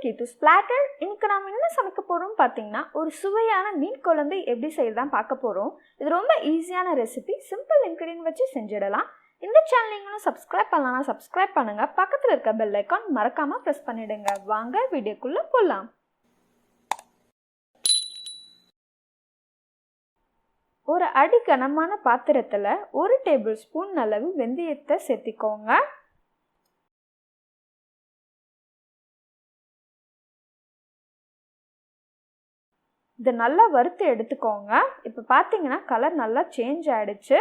Keerthusplatter. இன்னைக்கு நாம என்ன சமைக்க போறோம் பாத்தீங்கன்னா ஒரு சுவையான மீன் குழம்பு எப்படி செய்யறதுதான் பார்க்க போறோம். இது ரொம்ப ஈஸியான ரெசிபி, சிம்பிள் இன்கிரிடியன்ட் வச்சு செஞ்சிடலாம். இந்த சேனல் நீங்களும் சப்ஸ்கிரைப் பண்ணலனா சப்ஸ்கிரைப் பண்ணுங்க. பக்கத்துல இருக்க பெல் ஐகான் மறக்காம பிரஸ் பண்ணிடுங்க. வாங்க வீடியோக்குள்ள போலாம். ஒரு அடி கனமான பாத்திரத்துல 1 டேபிள் ஸ்பூன் அளவு வெந்தயத்தை சேர்த்திக்கோங்க. இதை நல்லா வறுத்து எடுத்துக்கோங்க. இப்போ பார்த்தீங்கன்னா கலர் நல்லா சேஞ்ச் ஆயிடுச்சு.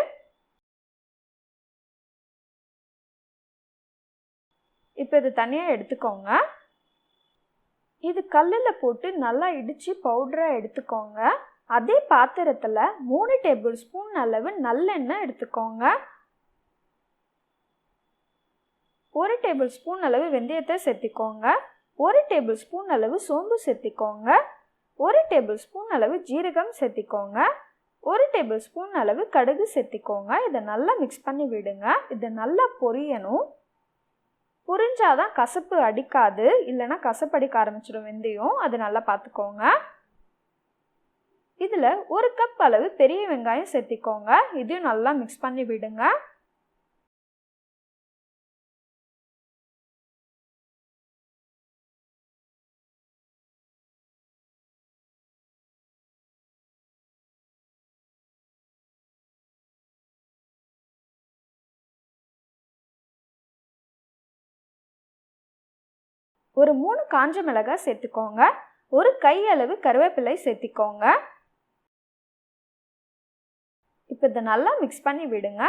இப்போ இது தனியாக எடுத்துக்கோங்க. இது கல்லில் போட்டு நல்லா இடித்து பவுடராக எடுத்துக்கோங்க. அதே பாத்திரத்தில் 3 டேபிள் ஸ்பூன் அளவு நல்லெண்ணெய் எடுத்துக்கோங்க. 1 டேபிள் ஸ்பூன் அளவு வெந்தயத்தை சேர்த்திக்கோங்க. 1 டேபிள் ஸ்பூன் அளவு சோம்பு சேர்த்திக்கோங்க. 1 டேபிள் ஸ்பூன் அளவு ஜீரகம் சேர்த்திக்கோங்க. 1 டேபிள் ஸ்பூன் அளவு கடுகு சேர்த்திக்கோங்க. இதை நல்லா மிக்ஸ் பண்ணி விடுங்க. இது நல்லா பொரியணும். பொரிஞ்சாதான் கசப்பு அடிக்காது, இல்லைன்னா கசப்பு அடிக்க ஆரம்பிச்சிடும் வெந்தயம். அது நல்லா பார்த்துக்கோங்க. இதில் 1 கப் அளவு பெரிய வெங்காயம் சேர்த்திக்கோங்க. இதையும் நல்லா மிக்ஸ் பண்ணி விடுங்க. ஒரு 3 காஞ்ச மிளகாய் சேர்த்துக்கோங்க. ஒரு கை அளவு கருவேப்பிலை சேர்த்திக்கோங்க. இப்போ இதை நல்லா மிக்ஸ் பண்ணி விடுங்க.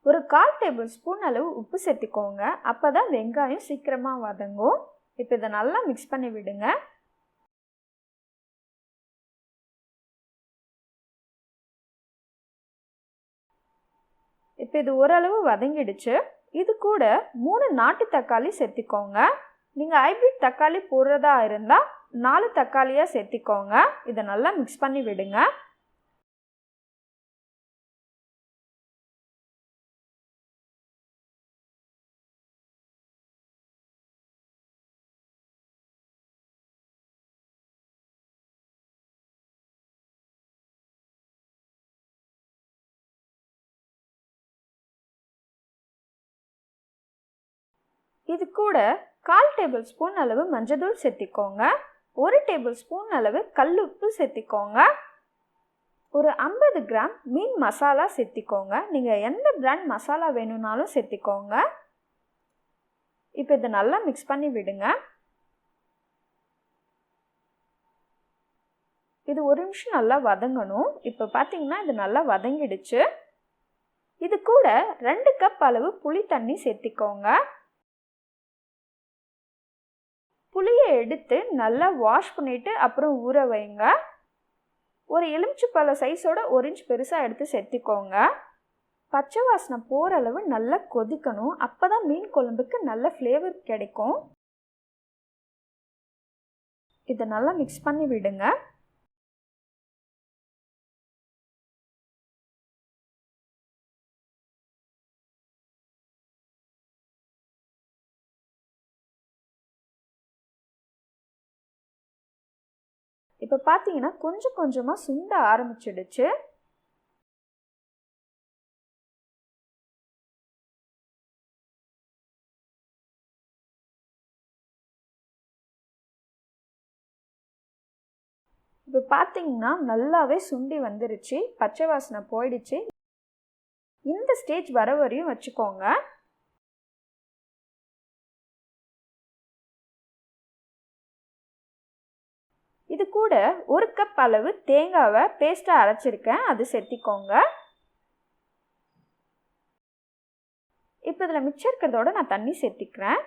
ஒரு 1/4 டேபிள் ஸ்பூன் அளவு உப்பு சேர்த்துக்கோங்க. அப்போ தான் வெங்காயம் சீக்கிரமாக வதங்கும். இப்போ இதை நல்லா மிக்ஸ் பண்ணி விடுங்க. இப்போ இது ஓரளவு வதங்கிடுச்சு. இது கூட 3 நாட்டு தக்காளி சேர்த்திக்கோங்க. நீங்கள் ஹைப்ரிட் தக்காளி போடுறதா இருந்தால் 4 தக்காளியாக சேர்த்திக்கோங்க. இதை நல்லா மிக்ஸ் பண்ணி விடுங்க. இது கூட 1/4 டேபிள் ஸ்பூன் அளவு மஞ்சள் சேர்த்திக்கோங்க. 1 டேபிள் ஸ்பூன் அளவு கல்லுப்பு சேர்த்திக்கோங்க. ஒரு 50 கிராம் மீன் மசாலா சேர்த்திக்கோங்க. நீங்கள் எந்த பிராண்ட் மசாலா வேணும்னாலும் சேர்த்திக்கோங்க. இப்போ இதை நல்லா மிக்ஸ் பண்ணி விடுங்க. இது 1 நிமிஷம் நல்லா வதங்கணும். இப்போ பார்த்தீங்கன்னா இது நல்லா வதங்கிடுச்சு. இது கூட 2 கப் அளவு புளி தண்ணி சேர்த்திக்கோங்க. புளியை எடுத்து நல்லா வாஷ் பண்ணிவிட்டு அப்புறம் ஊற வைங்க. ஒரு எலுமிச்சைப்பழ சைஸோட 1 இன்ச் பெருசாக எடுத்து சேர்த்திக்கோங்க. பச்சை வாசனை போகிற அளவு நல்லா கொதிக்கணும். அப்போ தான் மீன் குழம்புக்கு நல்ல ஃப்ளேவர் கிடைக்கும். இதை நல்லா மிக்ஸ் பண்ணி விடுங்க. இப்போ பார்த்தீங்கன்னா கொஞ்சம் கொஞ்சமாக சுண்ட ஆரம்பிச்சிடுச்சு. இப்போ பார்த்தீங்கன்னா நல்லாவே சுண்டி வந்துருச்சு. பச்சை வாசனை போயிடுச்சு. இந்த ஸ்டேஜ் வர வரையும் வச்சுக்கோங்க. இது கூட 1 கப் அளவு தேங்காவை பேஸ்ட்டாக அரைச்சிருக்கேன். அது சேர்த்திக்கோங்க. இப்போ இதில் மிச்சம் இருக்கிறதோட நான் தண்ணி சேர்த்திக்கிறேன்.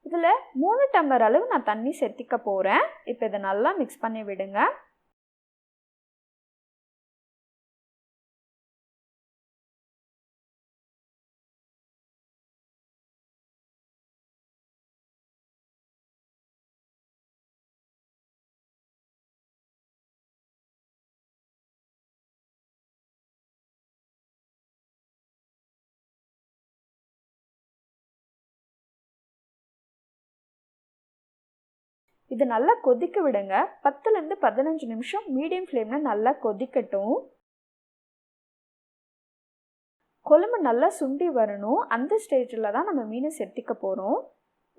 இதில் 3 டம்ளர் அளவு நான் தண்ணி சேர்த்திக்க போகிறேன். இப்போ இதை நல்லா மிக்ஸ் பண்ணி விடுங்க. இது நல்லா கொதிக்க விடுங்க. 10லேருந்து 15 நிமிஷம் மீடியம் ஃப்ளேமில் நல்லா கொதிக்கட்டும். குழம்பு நல்லா சுண்டி வரணும். அந்த ஸ்டேஜில் தான் நம்ம மீனை சேர்த்திக்க போகிறோம்.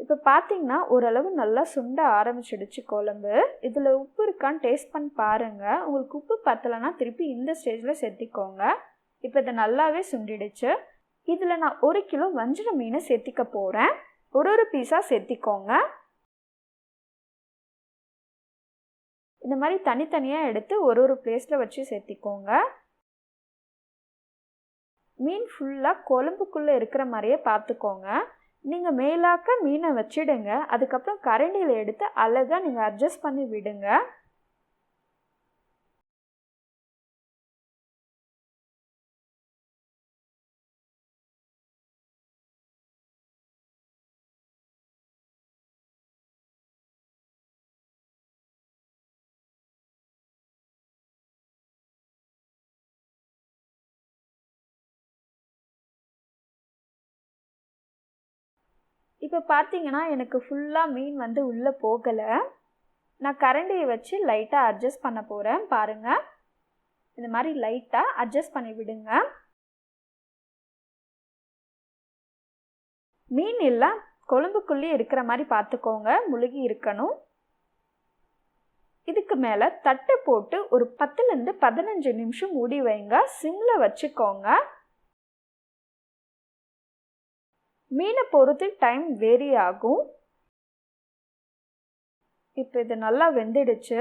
இப்போ பார்த்தீங்கன்னா ஓரளவு நல்லா சுண்ட ஆரம்பிச்சிடுச்சு குழம்பு. இதில் உப்பு இருக்கான்னு டேஸ்ட் பண்ணி பாருங்கள். உங்களுக்கு உப்பு பத்தலைன்னா திருப்பி இந்த ஸ்டேஜில் சேர்த்திக்கோங்க. இப்போ இதை நல்லாவே சுண்டிடுச்சு. இதில் நான் 1 கிலோ வஞ்சிர மீனை சேர்த்திக்க போகிறேன். ஒரு பீஸாக சேர்த்திக்கோங்க. இந்த மாதிரி தனித்தனியாக எடுத்து ஒரு பிளேஸில் வச்சு சேர்த்திக்கோங்க. மீன் ஃபுல்லாக குழம்புக்குள்ளே இருக்கிற மாதிரியே பார்த்துக்கோங்க. நீங்கள் மேலாக்க மீனை வச்சிடுங்க. அதுக்கப்புறம் கரண்டியில் எடுத்து அழகாக நீங்கள் அட்ஜஸ்ட் பண்ணி விடுங்க. இப்போ பார்த்தீங்கன்னா எனக்கு ஃபுல்லாக மீன் வந்து உள்ளே போகலை. நான் கரண்டியை வச்சு லைட்டாக அட்ஜஸ்ட் பண்ண போகிறேன். பாருங்கள், இந்த மாதிரி லைட்டாக அட்ஜஸ்ட் பண்ணி விடுங்க. மீன் எல்லாம் குழம்புக்குள்ளேயே இருக்கிற மாதிரி பார்த்துக்கோங்க, முழுகி இருக்கணும். இதுக்கு மேலே தட்டை போட்டு ஒரு 10லேருந்து 15 நிமிஷம் மூடி வைங்க. சிம்மில் வச்சுக்கோங்க. மீனை பொறுத்து டைம் வேரி ஆகும். இப்போ இது நல்லா வெந்துடுச்சு.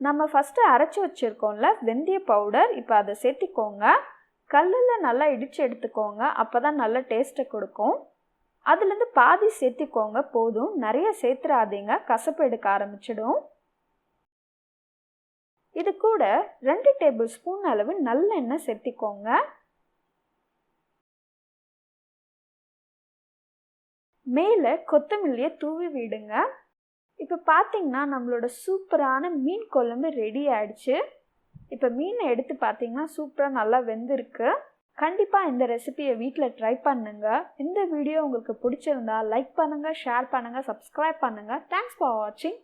நம்ம ஃபஸ்ட்டு அரைச்சி வச்சுருக்கோம்ல வெந்தய பவுடர், இப்போ அதை சேர்த்திக்கோங்க. கல்லில் நல்லா இடித்து எடுத்துக்கோங்க, அப்போ தான் நல்ல டேஸ்ட்டை கொடுக்கும். அதுலேருந்து பாதி சேர்த்திக்கோங்க போதும், நிறைய சேர்த்துறாதீங்க, கசப்பு எடுக்க ஆரம்பிச்சிடும். இது கூட 2 டேபிள் ஸ்பூன் அளவு நல்லெண்ணெய் சேர்த்திக்கோங்க. மேலே கொத்தமல்லியை தூவி விடுங்க. இப்போ பார்த்தீங்கன்னா நம்மளோட சூப்பரான மீன் குழம்பு ரெடி ஆயிடுச்சு. இப்போ மீனை எடுத்து பார்த்தீங்கன்னா சூப்பராக நல்லா வெந்திருக்கு. கண்டிப்பாக இந்த ரெசிபியை வீட்டில் ட்ரை பண்ணுங்கள். இந்த வீடியோ உங்களுக்கு பிடிச்சிருந்தா லைக் பண்ணுங்கள், ஷேர் பண்ணுங்கள், சப்ஸ்கிரைப் பண்ணுங்கள். தேங்க்ஸ் ஃபார் வாட்சிங்.